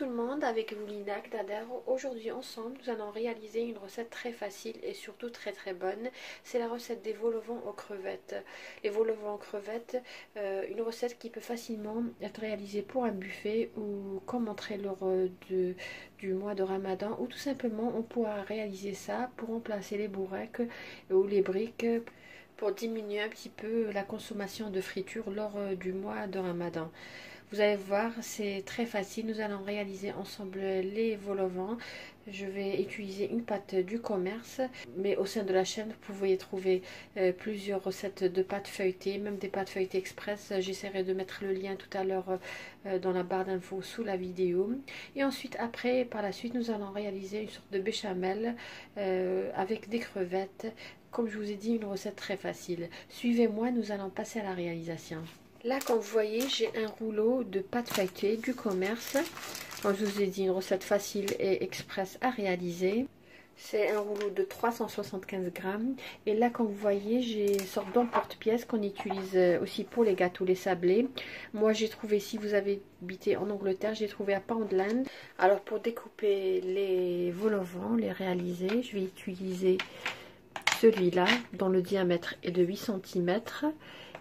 tout le monde, avec vous Lina Gdader. Aujourd'hui ensemble nous allons réaliser une recette très facile et surtout très bonne. C'est la recette des vol au vent aux crevettes. Les vol au vent aux crevettes, une recette qui peut facilement être réalisée pour un buffet ou comme entrée lors du mois de Ramadan, ou tout simplement on pourra réaliser ça pour remplacer les bourrecs ou les briques, pour diminuer un petit peu la consommation de friture lors du mois de Ramadan. Vous allez voir, c'est très facile. Nous allons réaliser ensemble les vol au vent. Je vais utiliser une pâte du commerce, mais au sein de la chaîne, vous pouvez trouver plusieurs recettes de pâtes feuilletées, même des pâtes feuilletées express. J'essaierai de mettre le lien tout à l'heure dans la barre d'infos sous la vidéo. Et ensuite, après, par la suite, nous allons réaliser une sorte de béchamel avec des crevettes. Comme je vous ai dit, une recette très facile. Suivez-moi, nous allons passer à la réalisation. Là, comme vous voyez, j'ai un rouleau de pâte feuilletée du commerce. Comme je vous ai dit, une recette facile et express à réaliser. C'est un rouleau de 375 grammes. Et là, comme vous voyez, j'ai une sorte d'emporte-pièce qu'on utilise aussi pour les gâteaux, les sablés. Moi, j'ai trouvé, si vous avez habité en Angleterre, j'ai trouvé à Poundland. Alors, pour découper les vol au vent, les réaliser, je vais utiliser celui-là, dont le diamètre est de 8 cm.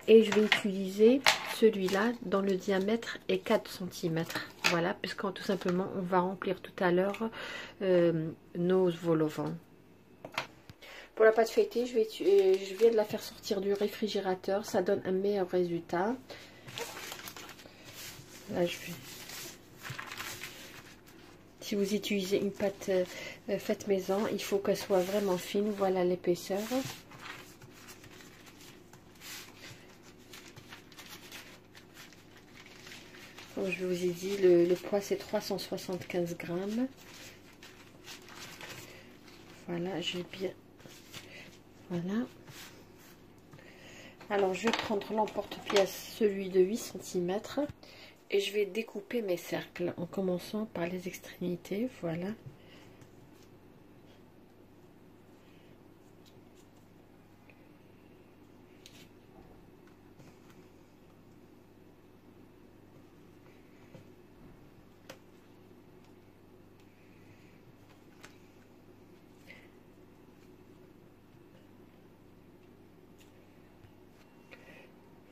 Et je vais utiliser celui-là dont le diamètre est 4 cm. Voilà, puisqu'on tout simplement on va remplir tout à l'heure nos vol au vent. Pour la pâte feuilletée, je viens de la faire sortir du réfrigérateur. Ça donne un meilleur résultat. Là, si vous utilisez une pâte faite maison, il faut qu'elle soit vraiment fine. Voilà l'épaisseur. Comme je vous ai dit, le poids c'est 375 grammes. Voilà, j'ai bien. Voilà. Alors, je vais prendre l'emporte-pièce, celui de 8 cm. Et je vais découper mes cercles en commençant par les extrémités. Voilà.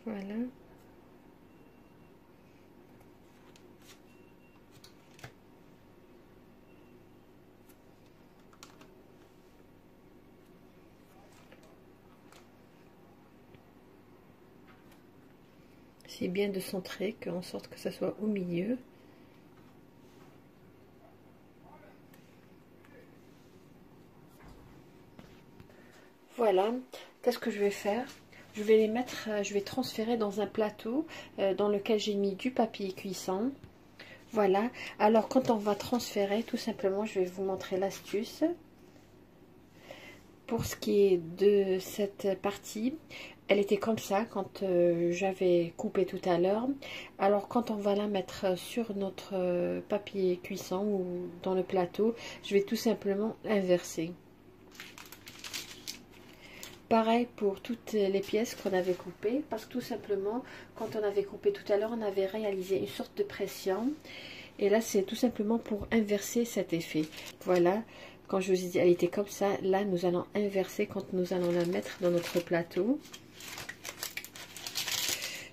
Voilà. C'est bien de centrer, en sorte que ça soit au milieu. Voilà. Qu'est-ce que je vais faire? Je vais les mettre, je vais transférer dans un plateau dans lequel j'ai mis du papier cuisson. Voilà. Alors quand on va transférer, tout simplement, je vais vous montrer l'astuce. Pour ce qui est de cette partie, elle était comme ça quand j'avais coupé tout à l'heure. Alors quand on va la mettre sur notre papier cuisson ou dans le plateau, je vais tout simplement inverser. Pareil pour toutes les pièces qu'on avait coupées, parce que tout simplement, quand on avait coupé tout à l'heure, on avait réalisé une sorte de pression. Et là, c'est tout simplement pour inverser cet effet. Voilà, quand je vous ai dit, elle était comme ça. Là, nous allons inverser quand nous allons la mettre dans notre plateau.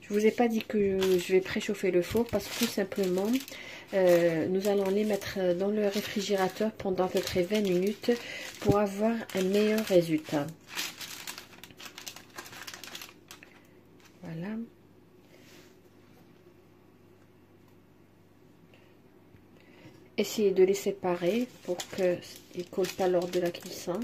Je vous ai pas dit que je vais préchauffer le four, parce que tout simplement, nous allons les mettre dans le réfrigérateur pendant à peu près 20 minutes pour avoir un meilleur résultat. Voilà. Essayez de les séparer pour qu'ils ne collent pas lors de la cuisson.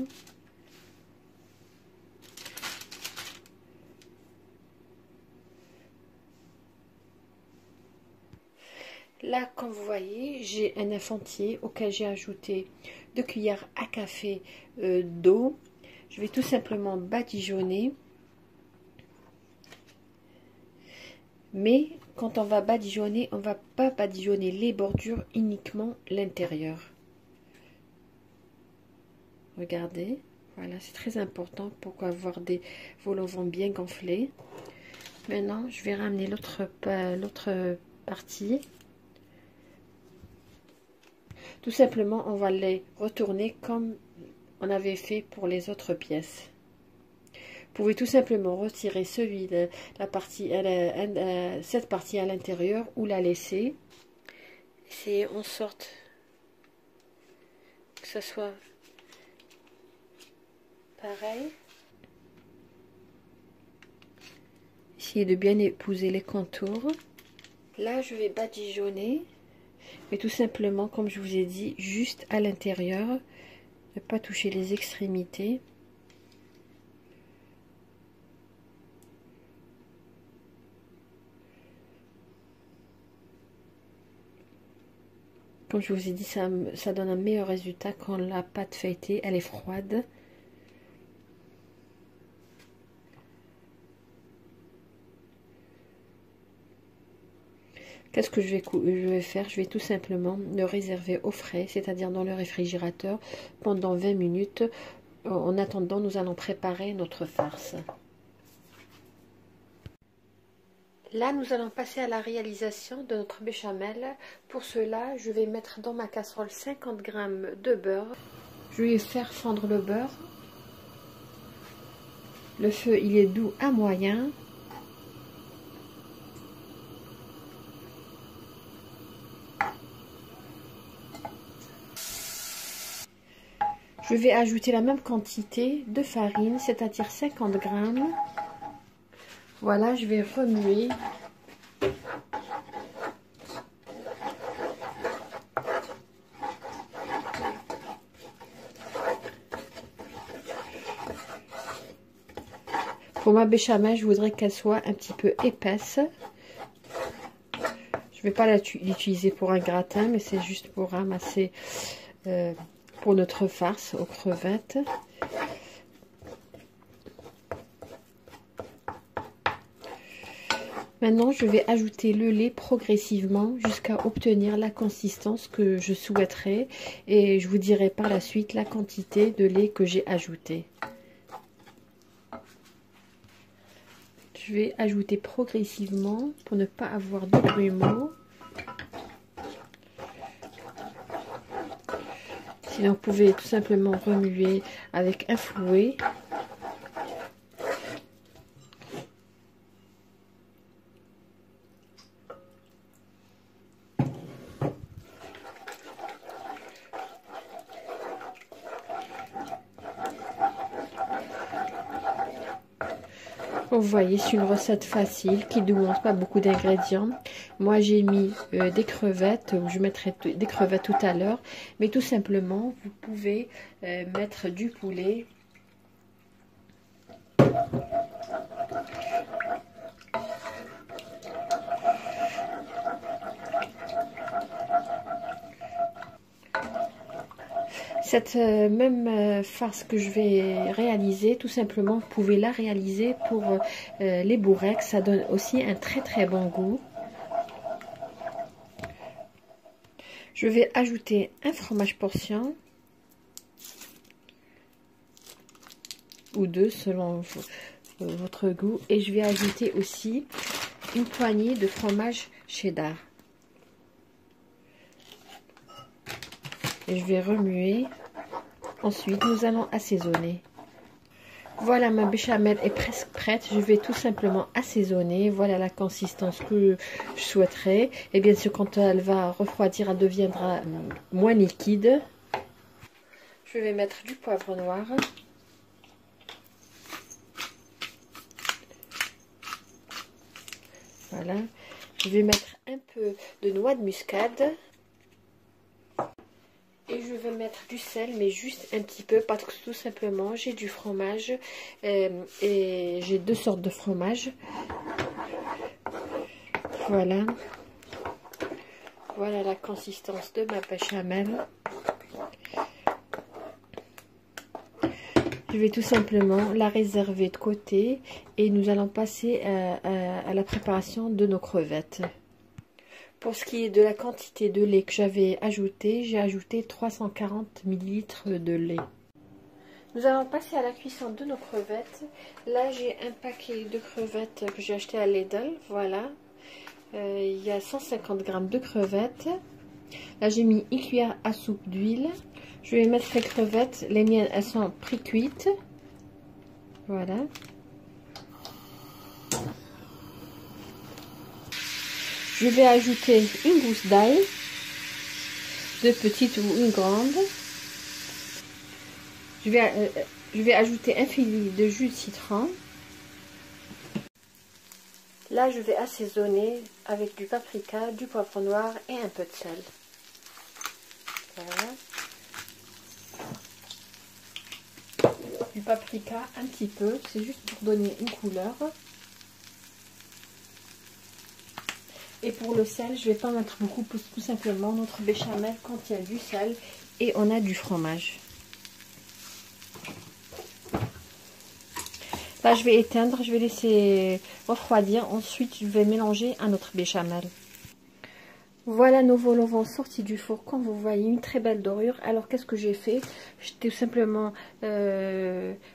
Là, comme vous voyez, j'ai un œuf entier auquel j'ai ajouté 2 cuillères à café d'eau. Je vais tout simplement badigeonner. Mais quand on va badigeonner, on ne va pas badigeonner les bordures, uniquement l'intérieur. Regardez, voilà, c'est très important pour avoir des vol au vent bien gonflés. Maintenant, je vais ramener l'autre partie. Tout simplement, on va les retourner comme on avait fait pour les autres pièces. Vous pouvez tout simplement retirer cette partie à l'intérieur ou la laisser. Essayez en sorte que ça soit pareil. Essayez de bien épouser les contours. Là, je vais badigeonner, mais tout simplement, comme je vous ai dit, juste à l'intérieur, ne pas toucher les extrémités. Comme je vous ai dit, ça donne un meilleur résultat quand la pâte feuilletée, elle est froide. Qu'est-ce que je vais faire? Je vais tout simplement le réserver au frais, c'est-à-dire dans le réfrigérateur, pendant 20 minutes. En attendant, nous allons préparer notre farce. Là, nous allons passer à la réalisation de notre béchamel. Pour cela, je vais mettre dans ma casserole 50 g de beurre. Je vais faire fondre le beurre. Le feu, il est doux à moyen. Je vais ajouter la même quantité de farine, c'est-à-dire 50 g. Voilà, je vais remuer. Pour ma béchamel, je voudrais qu'elle soit un petit peu épaisse. Je ne vais pas l'utiliser pour un gratin, mais c'est juste pour ramasser pour notre farce aux crevettes. Maintenant, je vais ajouter le lait progressivement jusqu'à obtenir la consistance que je souhaiterais. Et je vous dirai par la suite la quantité de lait que j'ai ajouté. Je vais ajouter progressivement pour ne pas avoir de grumeaux. Sinon, vous pouvez tout simplement remuer avec un fouet. Vous voyez, c'est une recette facile qui ne demande pas beaucoup d'ingrédients. Moi, j'ai mis des crevettes, je mettrai des crevettes tout à l'heure. Mais tout simplement, vous pouvez mettre du poulet. Cette même farce que je vais réaliser, tout simplement, vous pouvez la réaliser pour les bourrecs. Ça donne aussi un très très bon goût. Je vais ajouter un fromage portion ou deux selon votre goût. Et je vais ajouter aussi une poignée de fromage cheddar. Et je vais remuer. Ensuite, nous allons assaisonner. Voilà, ma béchamel est presque prête. Je vais tout simplement assaisonner. Voilà la consistance que je souhaiterais. Et bien sûr, quand elle va refroidir, elle deviendra moins liquide. Je vais mettre du poivre noir. Voilà. Je vais mettre un peu de noix de muscade. Et je vais mettre du sel, mais juste un petit peu, parce que tout simplement, j'ai du fromage et j'ai deux sortes de fromage. Voilà. Voilà la consistance de ma béchamel. Je vais tout simplement la réserver de côté et nous allons passer à la préparation de nos crevettes. Pour ce qui est de la quantité de lait que j'avais ajouté, j'ai ajouté 340 ml de lait. Nous allons passer à la cuisson de nos crevettes. Là, j'ai un paquet de crevettes que j'ai acheté à Lidl. Voilà. Il y a 150 g de crevettes. Là, j'ai mis une cuillère à soupe d'huile. Je vais mettre les crevettes. Les miennes, elles sont pré-cuites. Voilà. Je vais ajouter une gousse d'ail, 2 petites ou une grande. Je vais ajouter un filet de jus de citron. Là, je vais assaisonner avec du paprika, du poivre noir et un peu de sel. Voilà. Du paprika un petit peu, c'est juste pour donner une couleur. Et pour le sel, je ne vais pas mettre beaucoup, tout simplement notre béchamel contient du sel et on a du fromage. Là, je vais éteindre, je vais laisser refroidir. Ensuite, je vais mélanger à notre béchamel. Voilà nos vol au vent sortis du four. Comme vous voyez, une très belle dorure. Alors, qu'est-ce que j'ai fait? J'ai tout simplement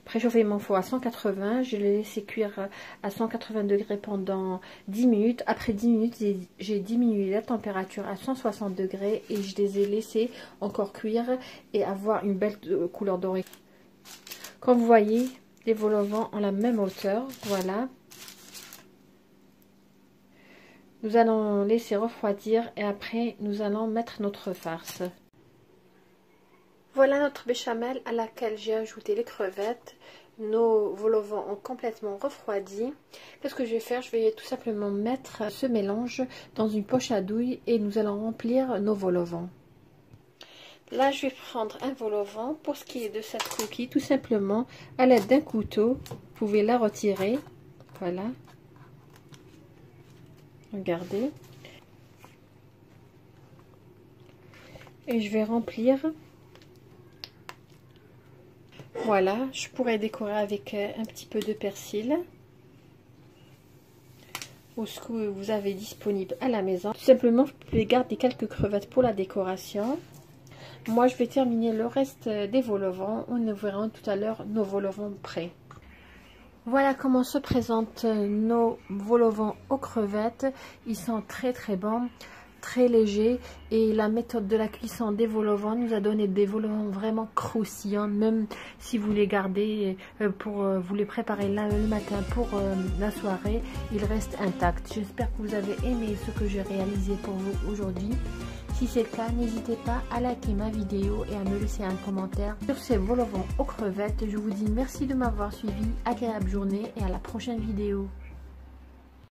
préchauffé mon four à 180. Je l'ai laissé cuire à 180 degrés pendant 10 minutes. Après 10 minutes, j'ai diminué la température à 160 degrés et je les ai laissés encore cuire et avoir une belle couleur dorée. Comme vous voyez, les vols au vent ont la même hauteur. Voilà. Nous allons laisser refroidir et après nous allons mettre notre farce. Voilà notre béchamel à laquelle j'ai ajouté les crevettes. Nos vols au vent ont complètement refroidi. Qu'est-ce que je vais faire? Je vais tout simplement mettre ce mélange dans une poche à douille et nous allons remplir nos vols au vent. Là, je vais prendre un vol au vent. Pour ce qui est de cette coquille, tout simplement à l'aide d'un couteau, vous pouvez la retirer. Voilà. Regardez. Et je vais remplir. Voilà, je pourrais décorer avec un petit peu de persil ou ce que vous avez disponible à la maison. Tout simplement, vous pouvez garder quelques crevettes pour la décoration. Moi, je vais terminer le reste des vols au vent. On verra tout à l'heure nos vols au vent prêts. Voilà comment se présentent nos vols au vent aux crevettes. Ils sont très très bons, très légers. Et la méthode de la cuisson des vols au vent nous a donné des vols au vent vraiment croustillants. Même si vous les gardez pour vous les préparer le matin pour la soirée, ils restent intacts. J'espère que vous avez aimé ce que j'ai réalisé pour vous aujourd'hui. Si c'est le cas, n'hésitez pas à liker ma vidéo et à me laisser un commentaire sur ces vols au vent aux crevettes. Je vous dis merci de m'avoir suivi, agréable journée et à la prochaine vidéo.